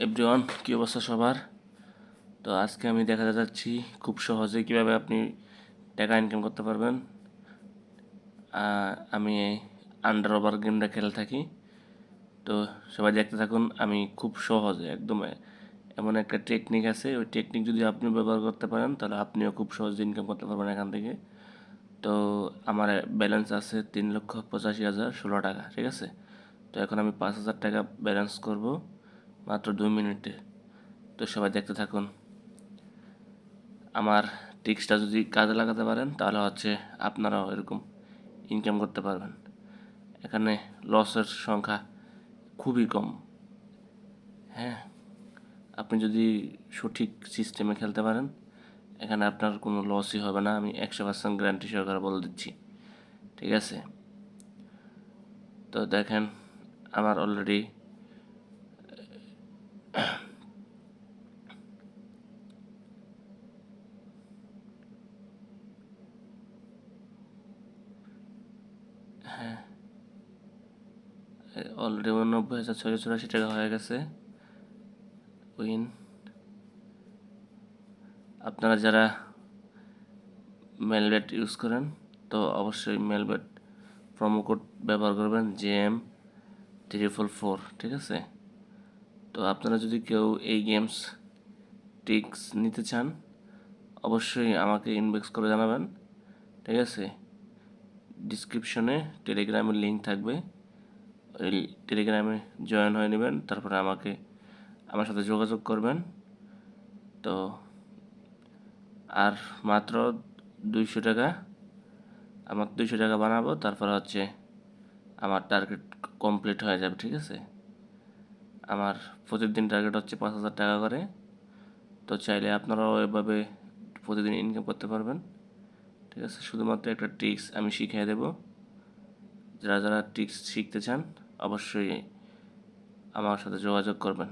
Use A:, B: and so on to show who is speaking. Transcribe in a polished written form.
A: Everyone, কী অবস্থা সবার? তো আজকে আমি দেখাতে যাচ্ছি খুব সহজে কিভাবে আপনি টাকা ইনকাম করতে পারবেন। আমি আন্ডার ওভার গেমটা খেলে থাকি। তো সবাই দেখতে থাকুন। আমি খুব সহজে একদম এমন একটা টেকনিক আছে, ওই টেকনিক যদি আপনি ব্যবহার করতে পারেন তাহলে আপনিও খুব সহজে ইনকাম করতে পারবেন এখান থেকে। তো আমার ব্যালেন্স আছে 3,85,16 টাকা, ঠিক আছে? তো এখন আমি 5,000 টাকা ব্যালেন্স করব মাত্র 2 মিনিটে। তো সবাই দেখতে থাকুন। আমার ট্রিক্সটা যদি কাজে লাগাতে পারেন তাহলে আপনারাও এরকম ইনকাম করতে পারবেন। এখানে লসের সংখ্যা খুবই কম। হ্যাঁ, আপনি যদি সঠিক সিস্টেমে খেলতে পারেন এখানে আপনার কোনো লসই হবে না, আমি 100% গ্যারান্টি সহকারে বলে দিচ্ছি, ঠিক আছে? তো দেখেন, আমার অলরেডি অলরেডি 89,684 টাকা হয়ে গেছে উইন। আপনারা যারা মেলবেট ইউজ করেন তো অবশ্যই মেলবেট প্রোমো কোড ব্যবহার করবেন JM444, ঠিক আছে? তো আপনারা যদি কেউ এই গেমস ট্রিক্স নিতে চান অবশ্যই আমাকে ইনবক্স করে জানাবেন, ঠিক আছে? ডিসক্রিপশনে টেলিগ্রামের লিঙ্ক থাকবে, ওই টেলিগ্রামে জয়েন হয়ে নেবেন, তারপরে আমার সাথে যোগাযোগ করবেন। তো আর মাত্র 200 টাকা, আমার 200 টাকা বানাবো, তারপরে আমার টার্গেট কমপ্লিট হয়ে যাবে, ঠিক আছে? আমার প্রতিদিন টার্গেট হচ্ছে 5,000 টাকা করে। তো চাইলে আপনারাও এভাবে প্রতিদিন ইনকাম করতে পারবেন, ঠিক আছে? শুধুমাত্র একটা ট্রিক্স আমি শিখিয়ে দেব। যারা যারা ট্রিক্স শিখতে চান অবশ্যই আমার সাথে যোগাযোগ করবেন।